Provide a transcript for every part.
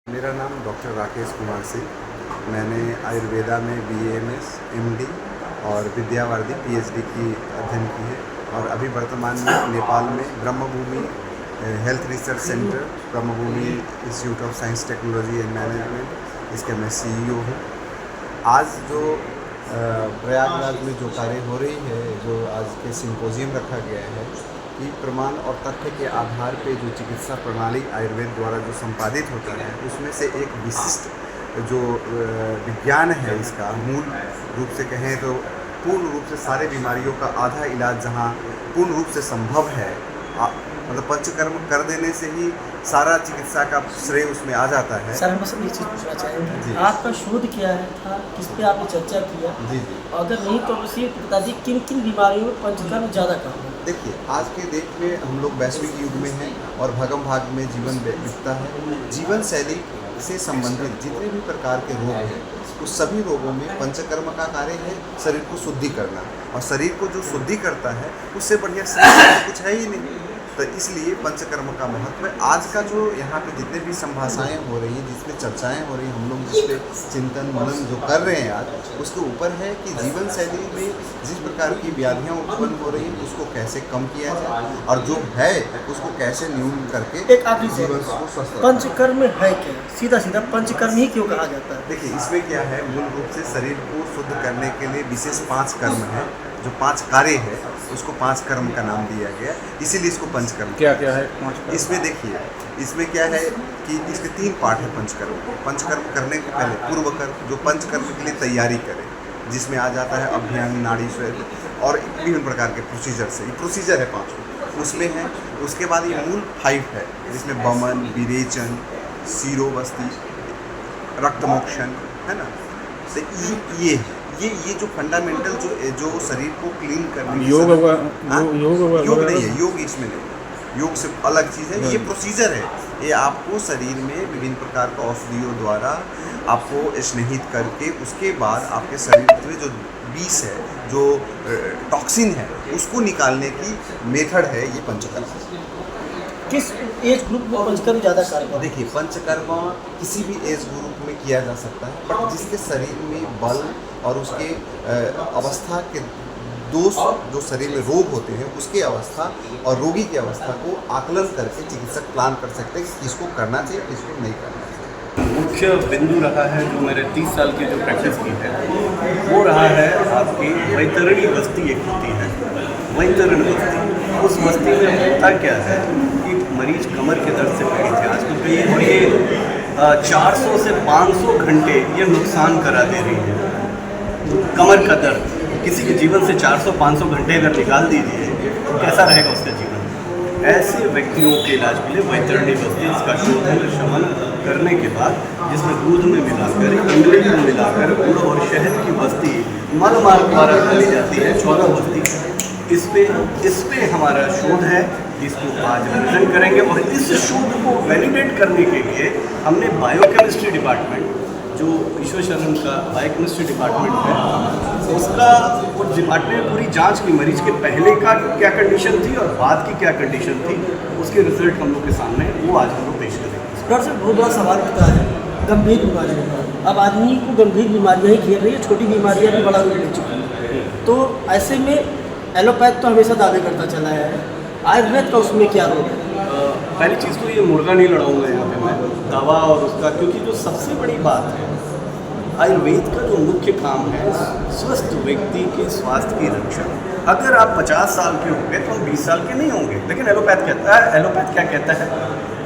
मेरा नाम डॉक्टर राकेश कुमार सिंह। मैंने आयुर्वेदा में BAMS, MD और विद्यावारिधि PhD की अध्ययन की है और अभी वर्तमान में नेपाल में Brahmabhumi health research centre, Brahmabhumi institute of science technology and management, इसके मैं CEO हूँ। आज जो प्रयागराज में जो कार्य हो रही है, जो आज के सिंपोजियम रखा गया है कि प्रमाण और तथ्य के आधार पे जो चिकित्सा प्रणाली आयुर्वेद द्वारा जो संपादित होता है, उसमें से एक विशिष्ट जो विज्ञान है, इसका मूल रूप से कहें तो पूर्ण रूप से सारे बीमारियों का आधा इलाज जहाँ पूर्ण रूप से संभव है, मतलब पंचकर्म कर देने से ही सारा चिकित्सा का श्रेय उसमें आ जाता है। सर, हम बस एक चीज़ पूछना चाहेंगे, आपका शोध क्या है था, किस पे आपने चर्चा किया? जी। अगर नहीं तो उसी बता दी किन किन बीमारियों में पंचकर्म ज़्यादा काम है? देखिए, आज के देश में हम लोग वैश्विक युग में हैं और भागम भाग में जीवन बीतता है। जीवन शैली से संबंधित जितने भी प्रकार के रोग हैं, उस सभी रोगों में पंचकर्म का कार्य है शरीर को शुद्धि करना, और शरीर को जो शुद्धि करता है उससे बढ़िया शरीर कुछ है ही नहीं। तो इसलिए पंचकर्म का महत्व है। आज का जो यहाँ पे जितने भी संभाषाएँ हो रही हैं, जिसमें चर्चाएँ हो रही हैं, हम लोग जिस पे चिंतन मनन जो कर रहे हैं आज, उसके ऊपर है कि जीवन शैली में जिस प्रकार की व्याधियाँ उत्पन्न हो रही हैं उसको कैसे कम किया जाए और जो है उसको कैसे न्यून करके एक आखिरी जीवन को स्वस्थ रखा। पंचकर्म है क्या? सीधा सीधा पंचकर्म ही क्यों कहा जाता है? देखिए, इसमें क्या है, मूल रूप से शरीर को शुद्ध करने के लिए विशेष 5 कर्म है, जो 5 कार्य है उसको 5 कर्म का नाम दिया गया, इसीलिए इसको पंचकर्म। क्या क्या है 5 कर्म? इसमें देखिए, इसमें क्या है कि इसके 3 पार्ट है पंचकर्म के। पंचकर्म करने के पहले पूर्व कर्म, जो पंचकर्म के लिए तैयारी करे, जिसमें आ जाता है अभ्यंग, नाड़ी स्वेद और विभिन्न प्रकार के प्रोसीजर से, ये प्रोसीजर है 5 उसमें है। उसके बाद ये मूल 5 है, जिसमें बमन, विरेचन, शिरोवस्ती, रक्तमोक्षण, है ना। तो ये जो फंडामेंटल जो शरीर को क्लीन करने योग होगा, योग नहीं है, योग इसमें नहीं, योग से अलग चीज़ है। ये प्रोसीजर है, ये आपको शरीर में विभिन्न प्रकार का औषधियों द्वारा आपको स्नेहित करके उसके बाद आपके शरीर में जो विष है, जो टॉक्सिन है, उसको निकालने की मेथड है ये पंचकर्म। किस एज ग्रुप में पंचकर्म ज़्यादा कारगर? देखिए, पंचकर्म किसी भी एज ग्रुप में किया जा सकता है, बट जिसके शरीर में बल और उसके अवस्था के दोष, जो शरीर में रोग होते हैं उसके अवस्था और रोगी की अवस्था को आकलन करके चिकित्सक प्लान कर सकते हैं कि किसको करना चाहिए, किसको नहीं करना चाहिए। मुख्य बिंदु रहा है जो मेरे 30 साल की जो प्रैक्टिस की है, वो रहा है आपकी वैतरणी बस्ती एक होती है, वैतरणी बस्ती। उस बस्ती में होता क्या है कि मरीज कमर के दर्द से पीड़ित है आजकल कई, और ये 400 से 500 घंटे ये नुकसान करा दे रही है। कमर का दर्द किसी के जीवन से 400-500 घंटे अगर निकाल दीजिए तो कैसा रहेगा उसका जीवन। ऐसे व्यक्तियों के इलाज के लिए वैतरणी बस्ती, इसका शोधन शमन करने के बाद जिसमें दूध में मिलाकर, इमली में मिलाकर गुड़ और शहद की बस्ती मलमार्ग द्वारा डाली जाती है, 14 बस्ती। इस पे हमारा शोध है, इसको आज रिविजन करेंगे। और इस शोध को वैलिडेट करने के लिए हमने बायोकेमिस्ट्री डिपार्टमेंट, जो ईश्वर शरण का बायोकेमिस्ट्री डिपार्टमेंट है, उसका वो डिपार्टमेंट पूरी जांच की, मरीज के पहले का क्या कंडीशन थी और बाद की क्या कंडीशन थी, उसके रिजल्ट हम लोग के सामने, वो आज हम लोग पेश करेंगे। डॉक्टर साहब, बहुत बड़ा सवाल उठता है गंभीर बीमारियों। अब आदमी को गंभीर बीमारियाँ ही घेर रही है, छोटी बीमारियाँ भी बड़ा रूप ले चुकी हैं। तो ऐसे में एलोपैथ तो हमेशा दावे करता चला है, आयुर्वेद का उसमें क्या रोल है? पहली चीज़ तो ये मुर्गा नहीं लड़ाऊंगा यहाँ पे मैं, दवा और उसका, क्योंकि जो सबसे बड़ी बात है, आयुर्वेद का जो मुख्य काम है स्वस्थ व्यक्ति के स्वास्थ्य की रक्षा। अगर आप 50 साल के होंगे तो हम 20 साल के नहीं होंगे। लेकिन एलोपैथ कहता है, एलोपैथ क्या कहता है,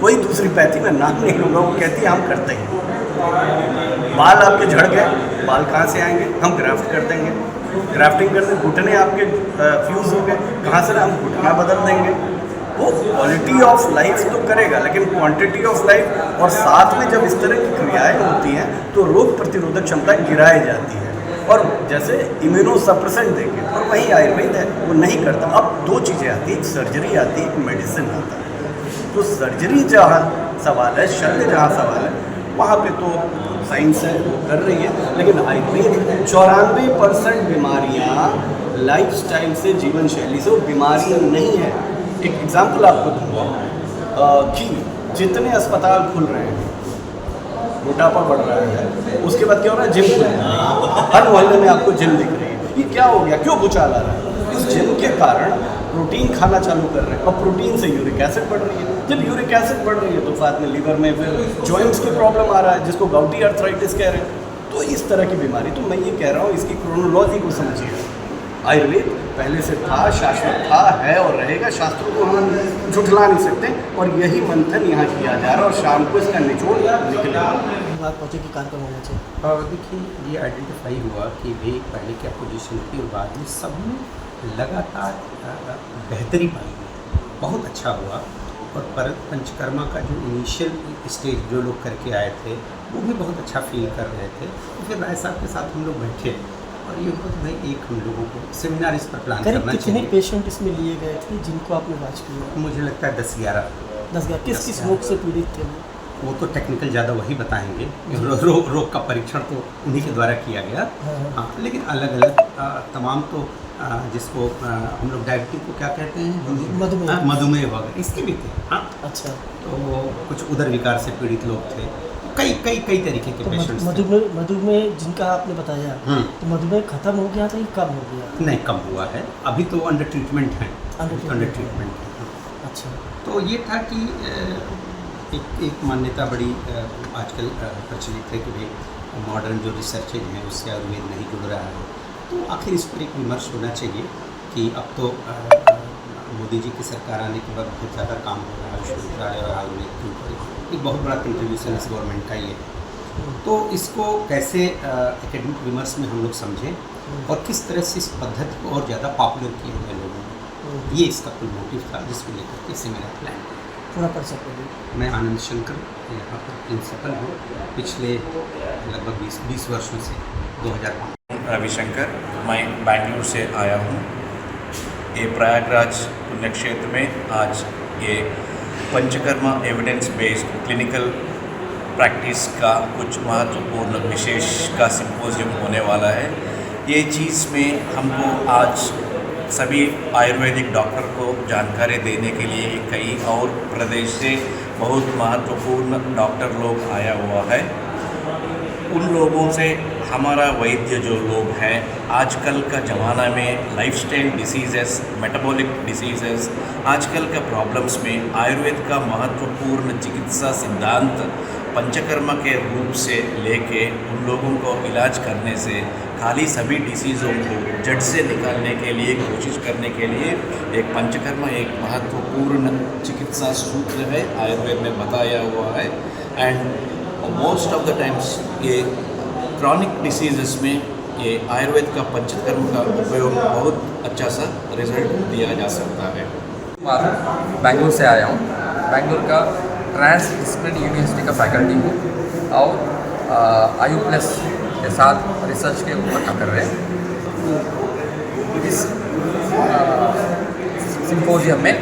कोई दूसरी पैथी में नाम नहीं लूँगा, वो कहती है हम करते हैं। बाल आपके झड़ गए, बाल कहाँ से आएंगे, हम ग्राफ्ट कर देंगे। ग्राफ्टिंग करते घुटने आपके फ्यूज़ हो गए, कहाँ से हम घुटना बदल देंगे। वो क्वालिटी ऑफ लाइफ तो करेगा, लेकिन क्वांटिटी ऑफ लाइफ, और साथ में जब इस तरह की क्रियाएं होती हैं तो रोग प्रतिरोधक क्षमता गिराई जाती है। और जैसे इम्यूनोसप्रेसेंट देंगे, और वही आयुर्वेद है, वो नहीं करता। अब 2 चीज़ें आती हैं, एक सर्जरी आती है, एक मेडिसिन आता है। तो सर्जरी जहाँ सवाल है, शल्य जहाँ सवाल है, वहाँ पे तो साइंस है वो कर रही है, लेकिन आयुर्वेद 94% बीमारियाँ लाइफस्टाइल से, जीवन शैली से, वो बीमारियाँ नहीं है। एक एग्जाम्पल आपको दूँगा कि जितने अस्पताल खुल रहे हैं मोटापा बढ़ रहा है, उसके बाद क्या हो रहा है, जिम खुल रहा है, हर मोहल्ले में आपको जिम दिख रही है। ये क्या हो गया, क्यों भूचाल आ रहा है? इस जिम के कारण प्रोटीन खाना चालू कर रहे हैं, और प्रोटीन से यूरिक एसिड बढ़ रही है। जब यूरिक एसिड बढ़ रही है तो साथ में लीवर में फिर जॉइंट्स की प्रॉब्लम आ रहा है, जिसको गाउटी आर्थराइटिस कह रहे हैं। तो इस तरह की बीमारी, तो मैं ये कह रहा हूँ इसकी क्रोनोलॉजी को समझिए। आयुर्वेद पहले से था, शाश्वत था, है और रहेगा। शास्त्रों को हम झुठला नहीं सकते, और यही मंथन यहाँ किया जा रहा है, और शाम को इसका निचोड़ निकलेगा। बात पहुँचे कि कार्यक्रम होना चाहिए। देखिए, ये आइडेंटिफाई हुआ कि भाई पहले क्या पोजीशन थी और बाद में सब में लगातार बेहतरी पाई है, बहुत अच्छा हुआ। और पंचकर्मा का जो इनिशियल स्टेज जो लोग करके आए थे वो भी बहुत अच्छा फील कर रहे थे। तो फिर राय साहब के साथ हम लोग बैठे और ये हुआ कि भाई एक हम लोगों को सेमिनार इस पर प्लान करना कितने चाहिए। पेशेंट इसमें लिए गए थे जिनको आपने इलाज किया? मुझे लगता है 10-11। 10 किस रोग से पीड़ित थे वो? वो तो टेक्निकल ज़्यादा वही बताएंगे। रोग का परीक्षण तो उन्हीं के द्वारा किया गया। हाँ, लेकिन अलग अलग तमाम तो जिसको हम लोग डायबिटीज को क्या कहते हैं, मधुमेह वगैरह, इसके भी थे। हाँ, अच्छा। तो कुछ उदर विकार से पीड़ित लोग थे, कई कई कई तरीके के पेशेंट्स थे। मधुमेह जिनका आपने बताया, तो मधुमेह खत्म हो गया था, कम हो गया? नहीं, कम हुआ है, अभी तो अंडर ट्रीटमेंट है। अंडर ट्रीटमेंट है। अच्छा। तो ये था कि एक मान्यता बड़ी आजकल प्रचलित है कि भाई मॉडर्न जो रिसर्चेज हैं उससे आयुर्वेद नहीं जुड़ रहा है। तो आखिर इस पर एक विमर्श होना चाहिए कि अब तो मोदी जी की सरकार आने के बाद बहुत ज़्यादा काम हो रहा है आयुष मंत्रालय और आयुर्वेद के ऊपर। एक बहुत बड़ा कंट्रीब्यूशन इस गवर्नमेंट का ये है। तो इसको कैसे एकेडमिक विमर्श में हम लोग समझें और किस तरह से इस पद्धति को और ज़्यादा पॉपुलर किया जाए लोगों में, ये इसका कुल मोटिव था जिसको लेकर के सेमिनार प्लान पूरा कर सकते। मैं आनंद शंकर यहाँ पर प्रिंसिपल हूँ पिछले लगभग 20 वर्षों से। 2005 रविशंकर, मैं बेंगलुरु से आया हूँ। ये प्रयागराज पुण्य क्षेत्र में आज ये panchakarma evidence based clinical practice का कुछ महत्वपूर्ण विशेष का सिंपोजियम होने वाला है। ये चीज़ में हमको आज सभी आयुर्वेदिक डॉक्टर को जानकारी देने के लिए कई और प्रदेश से बहुत महत्वपूर्ण डॉक्टर लोग आया हुआ है। उन लोगों से हमारा वैद्य जो लोग हैं, आजकल का ज़माना में लाइफस्टाइल डिसीज़ेस, मेटाबॉलिक डिसीज़ेस, आजकल के प्रॉब्लम्स में आयुर्वेद का महत्वपूर्ण चिकित्सा सिद्धांत पंचकर्मा के रूप से लेके उन लोगों को इलाज करने से खाली सभी डिसीज़ों को जड़ से निकालने के लिए कोशिश करने के लिए एक पंचकर्मा एक महत्वपूर्ण चिकित्सा सूत्र है, आयुर्वेद में बताया हुआ है। And most of the times ये क्रॉनिक डिसीज़ेस में ये आयुर्वेद का पंचकर्म का उपयोग बहुत अच्छा सा रिजल्ट दिया जा सकता है। बेंगलुरु से आया हूँ। बेंगलुरु का ट्रांस डिसिप्लिनरी यूनिवर्सिटी का फैकल्टी हूँ और आयु प्लस के साथ रिसर्च के ऊपर काम कर रहे हैं। इस सिंपोजियम में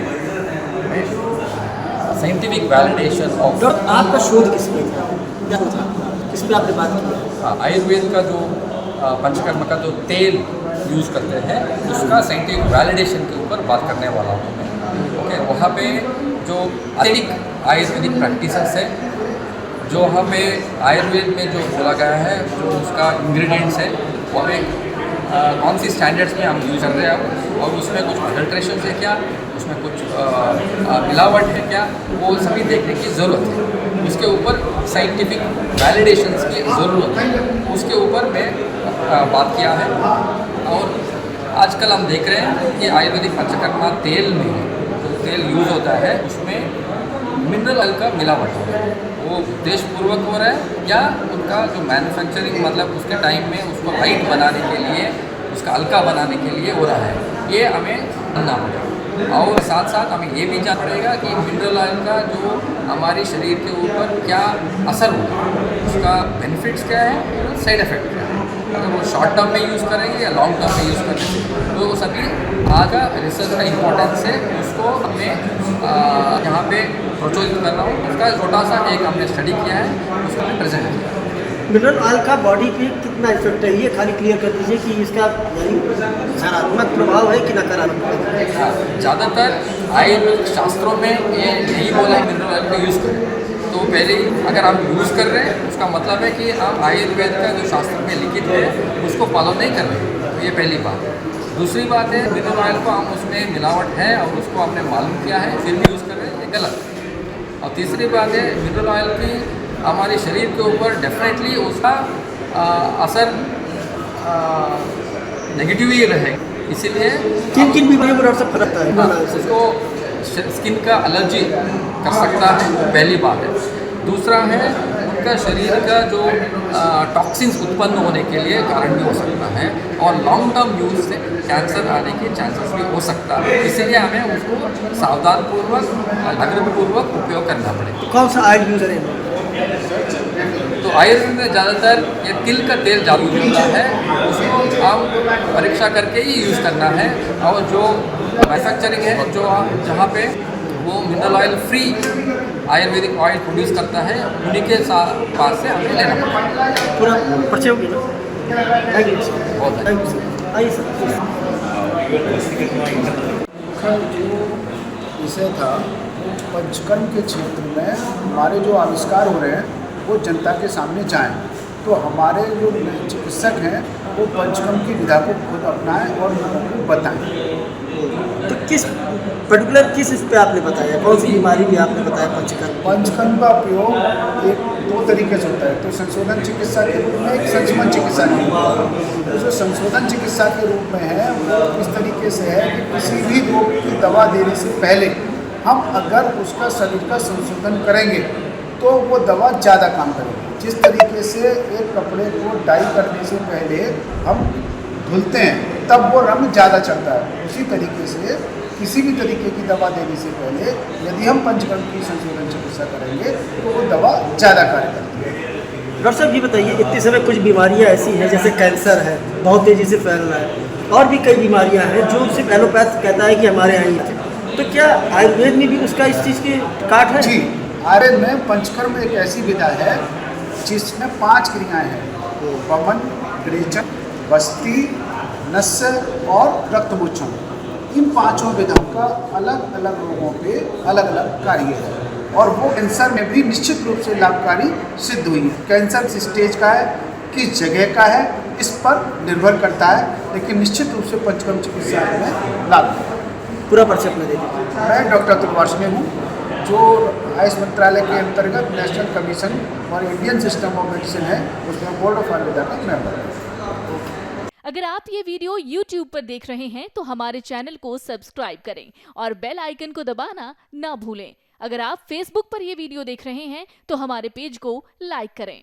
साइंटिफिक वैलिडेशन ऑफ आपका शोध किस पे था, क्या था, किस पे आपने बात की? आयुर्वेद का जो पंचकर्म का जो तेल यूज़ करते हैं उसका साइंटिफिक वैलिडेशन के ऊपर बात करने वाला हूँ मैं। ओके, वहाँ पे जो अधिक आयुर्वेदिक प्रैक्टिसेस है, जो वहाँ पे आयुर्वेद में जो बोला गया है, जो उसका इंग्रेडिएंट्स है, वहाँ पे कौन सी स्टैंडर्ड्स में हम यूज़ कर रहे हैं और उसमें कुछ अडल्ट्रेशन है क्या, उसमें कुछ मिलावट है क्या, वो सभी देखने की ज़रूरत है। उसके ऊपर साइंटिफिक वैलिडेशंस की ज़रूरत है, उसके ऊपर मैं बात किया है। और आजकल हम देख रहे हैं कि आयुर्वेदिक पंचकर्मा तेल में जो तेल यूज़ होता है उसमें मिनरल ऑयल का मिलावट हो रहा है। वो उद्देश्यपूर्वक हो रहा है या उनका जो मैन्युफैक्चरिंग मतलब उसके टाइम में उसको लाइट बनाने के लिए, उसका हल्का बनाने के लिए हो रहा है, ये हमें जानना पड़ेगा। और साथ साथ हमें ये भी जानना पड़ेगा कि मिनरल ऑयल का जो हमारे शरीर के ऊपर क्या असर होगा, उसका बेनिफिट्स क्या है, साइड इफ़ेक्ट क्या है, अगर वो शॉर्ट टर्म में यूज़ करेंगे या लॉन्ग टर्म में यूज़ करेंगे। तो वो सभी आगे रिसर्च का इम्पोर्टेंस है, उसको हमें यहाँ पे प्रचलित कर रहा हूँ। उसका छोटा सा एक हमने स्टडी किया है, उसको हमने प्रेजेंट किया। मिनरल ऑयल का बॉडी पे कितना इफेक्ट है, ये खाली क्लियर कर दीजिए कि इसका यानी सकारात्मक प्रभाव है कि नकारात्मक है। ज़्यादातर आयुर्वेदिक शास्त्रों में ये नहीं बोला है मिनरल ऑयल का यूज़ करें। तो पहले अगर हम यूज़ कर रहे हैं उसका मतलब है कि हम आयुर्वेद का जो शास्त्र में लिखित है उसको फॉलो नहीं कर रहे, तो ये पहली बात है। दूसरी बात है मिनरल ऑयल को हम उसमें मिलावट है और उसको हमने मालूम किया है फिर भी यूज़ कर रहे हैं, ये गलत। और तीसरी बात है मिनरल ऑयल की हमारे शरीर के ऊपर डेफिनेटली उसका असर नेगेटिव ही रहेगा, इसीलिए किन किन बीमारियों पर असर पड़ता है? उसको स्किन का एलर्जी कर सकता है, पहली बात है। दूसरा है उनका शरीर का जो टॉक्सिन्स उत्पन्न होने के लिए कारण भी हो सकता है और लॉन्ग टर्म यूज से कैंसर आने के चांसेस भी हो सकता है, इसीलिए हमें उसको सावधानपूर्वक जागरूकपूर्वक उपयोग करना पड़ेगा। कौन सा ऑयल यूज करें? तो आयुर्वेद में ज़्यादातर ये तिल का तेल ज़्यादा होता है, उसको हम परीक्षा करके ही यूज़ करना है और जो मैन्युफैक्चरिंग है जो जहाँ पे वो mineral oil free Ayurvedic oil produce करता है उन्हीं के पास से हमें लेना पड़ता है। पूरा परिचय हो गया। थैंक यू सर, बहुत थैंक यू सर। आइए सर। का जो विषय था पंचकर्म के क्षेत्र में हमारे जो आविष्कार हो रहे हैं वो जनता के सामने जाएं, तो हमारे जो चिकित्सक हैं वो पंचकर्म की विधा को खुद अपनाएं और लोगों को बताएं। तो किस पर्टिकुलर किस इस पे आपने बताया, कौन सी बीमारी भी आपने बताया पंचकर्म? पंचकर्म का उपयोग एक दो तरीके से होता है, तो संशोधन चिकित्सा के रूप में, एक संशमन चिकित्सा के रूप में। तो जो संशोधन चिकित्सा के रूप में है वो इस तरीके से है कि किसी भी रोग की दवा देने से पहले हम अगर उसका शरीर का संशोधन करेंगे तो वो दवा ज़्यादा काम करेगी। जिस तरीके से एक कपड़े को डाई करने से पहले हम धुलते हैं तब वो रंग ज़्यादा चढ़ता है, उसी तरीके से किसी भी तरीके की दवा देने से पहले यदि हम पंचकर्म की संशोधन चिकित्सा करेंगे तो वो दवा ज़्यादा कार्य करती है। डॉक्टर साहब ये बताइए, इतने समय कुछ बीमारियां ऐसी हैं जैसे कैंसर है, बहुत तेज़ी से फैल रहा है, और भी कई बीमारियां हैं जो सिर्फ एलोपैथ कहता है कि हमारे यहाँ ही है, तो क्या आयुर्वेद में भी उसका इस चीज़ की काट है? जी, आयुर्वेद में पंचकर्म एक ऐसी विधा है जिसमें 5 क्रियाएं हैं, वमन, विरेचन, बस्ती, नस्य और रक्तमोक्षण। इन 5 विधाओं का अलग अलग रोगों पे अलग अलग कार्य है और वो कैंसर में भी निश्चित रूप से लाभकारी सिद्ध हुई है। कैंसर किस स्टेज का है, किस जगह का है, इस पर निर्भर करता है, लेकिन निश्चित रूप से पंचकर्म चिकित्सा में लाभ है। पूरा परिचय अपना दे दीजिए। मैं डॉक्टर अतुल वार्ष्णेय हूँ, जो आयुष मंत्रालय के अंतर्गत नेशनल कमीशन और इंडियन सिस्टम ऑफ मेडिसिन है, उसमें बोर्ड ऑफ आयुर्वेदा का मेंबर है। अगर आप ये वीडियो YouTube पर देख रहे हैं तो हमारे चैनल को सब्सक्राइब करें और बेल आइकन को दबाना ना भूलें। अगर आप Facebook पर ये वीडियो देख रहे हैं तो हमारे पेज को लाइक करें।